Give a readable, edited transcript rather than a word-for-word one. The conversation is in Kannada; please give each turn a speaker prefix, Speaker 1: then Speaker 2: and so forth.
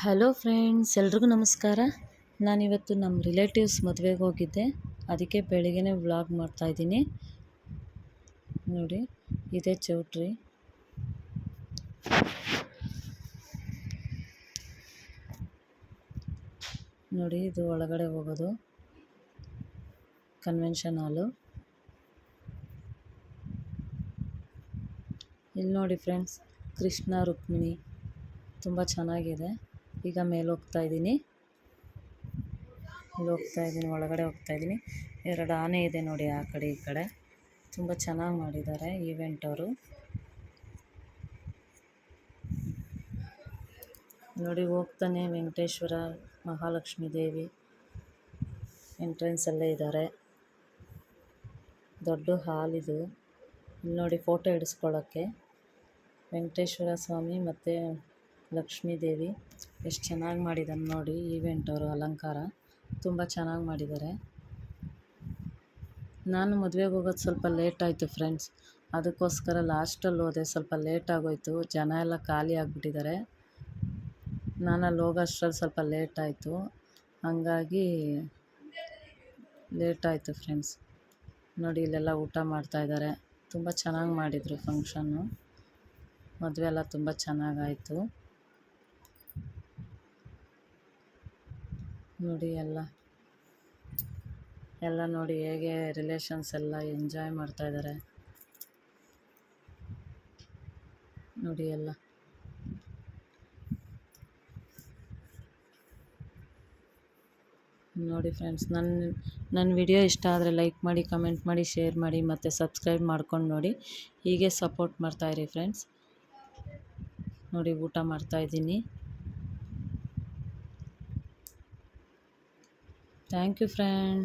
Speaker 1: ಹಲೋ ಫ್ರೆಂಡ್ಸ್, ಎಲ್ರಿಗೂ ನಮಸ್ಕಾರ. ನಾನಿವತ್ತು ನಮ್ಮ ರಿಲೇಟಿವ್ಸ್ ಮದುವೆಗೆ ಹೋಗಿದ್ದೆ. ಅದಕ್ಕೆ ಬೆಳಿಗ್ಗೆನೇ ವ್ಲಾಗ್ ಮಾಡ್ತಾಯಿದ್ದೀನಿ. ನೋಡಿ, ಇದೇ ಚೌಟ್ರಿ. ನೋಡಿ, ಇದು ಒಳಗಡೆ ಹೋಗೋದು ಕನ್ವೆನ್ಷನ್ ಹಾಲು. ಇಲ್ಲಿ ನೋಡಿ ಫ್ರೆಂಡ್ಸ್, ಕೃಷ್ಣ ರುಕ್ಮಿಣಿ ತುಂಬ ಚೆನ್ನಾಗಿದೆ. ಈಗ ಮೇಲೆ ಹೋಗ್ತಾಯಿದ್ದೀನಿ, ಒಳಗಡೆ ಹೋಗ್ತಾಯಿದ್ದೀನಿ. 2 ಆನೆ ಇದೆ ನೋಡಿ, ಆ ಕಡೆ ಈ ಕಡೆ. ತುಂಬ ಚೆನ್ನಾಗಿ ಮಾಡಿದ್ದಾರೆ ಈವೆಂಟ್ ಅವರು. ನೋಡಿ, ಹೋಗ್ತಾನೆ ವೆಂಕಟೇಶ್ವರ, ಮಹಾಲಕ್ಷ್ಮೀ ದೇವಿ ಎಂಟ್ರೆನ್ಸಲ್ಲೇ ಇದ್ದಾರೆ. ದೊಡ್ಡ ಹಾಲ್ ಇದು. ಇಲ್ಲಿ ನೋಡಿ, ಫೋಟೋ ಹಿಡಿಸ್ಕೊಳ್ಳೋಕ್ಕೆ ವೆಂಕಟೇಶ್ವರ ಸ್ವಾಮಿ ಮತ್ತು ಲಕ್ಷ್ಮೀ ದೇವಿ ಎಷ್ಟು ಚೆನ್ನಾಗಿ ಮಾಡಿದ್ದಾರೆ ನೋಡಿ. ಈವೆಂಟ್ ಅವರು ಅಲಂಕಾರ ತುಂಬ ಚೆನ್ನಾಗಿ ಮಾಡಿದ್ದಾರೆ. ನಾನು ಮದುವೆಗೆ ಹೋಗೋದು ಸ್ವಲ್ಪ ಲೇಟ್ ಆಯಿತು ಫ್ರೆಂಡ್ಸ್. ಅದಕ್ಕೋಸ್ಕರ ಲಾಸ್ಟಲ್ಲಿ ಹೋದೆ. ಸ್ವಲ್ಪ ಲೇಟ್ ಆಗೋಯಿತು, ಜನ ಎಲ್ಲ ಖಾಲಿ ಆಗಿಬಿಟ್ಟಿದ್ದಾರೆ. ನಾನು ಅಲ್ಲಿ ಹೋಗೋ ಅಷ್ಟರಲ್ಲಿ ಸ್ವಲ್ಪ ಲೇಟ್ ಆಯಿತು, ಹಾಗಾಗಿ ಲೇಟ್ ಆಯಿತು ಫ್ರೆಂಡ್ಸ್. ನೋಡಿ, ಇಲ್ಲೆಲ್ಲ ಊಟ ಮಾಡ್ತಾಯಿದ್ದಾರೆ. ತುಂಬ ಚೆನ್ನಾಗಿ ಮಾಡಿದರು ಫಂಕ್ಷನ್ನು. ಮದುವೆ ಎಲ್ಲ ತುಂಬ ಚೆನ್ನಾಗಾಯಿತು. ನೋಡಿ, ಎಲ್ಲ ನೋಡಿ ಹೇಗೆ ರಿಲೇಷನ್ಸ್ ಎಲ್ಲ ಎಂಜಾಯ್ ಮಾಡ್ತಾಯಿದ್ದಾರೆ ನೋಡಿ. ಎಲ್ಲ ನೋಡಿ ಫ್ರೆಂಡ್ಸ್, ನನ್ನ ವಿಡಿಯೋ ಇಷ್ಟ ಆದರೆ ಲೈಕ್ ಮಾಡಿ, ಕಮೆಂಟ್ ಮಾಡಿ, ಶೇರ್ ಮಾಡಿ ಮತ್ತು ಸಬ್ಸ್ಕ್ರೈಬ್ ಮಾಡ್ಕೊಂಡು ನೋಡಿ. ಹೀಗೆ ಸಪೋರ್ಟ್ ಮಾಡ್ತಾಯಿರಿ ಫ್ರೆಂಡ್ಸ್. ನೋಡಿ, ಊಟ ಮಾಡ್ತಾಯಿದ್ದೀನಿ. Thank you friend.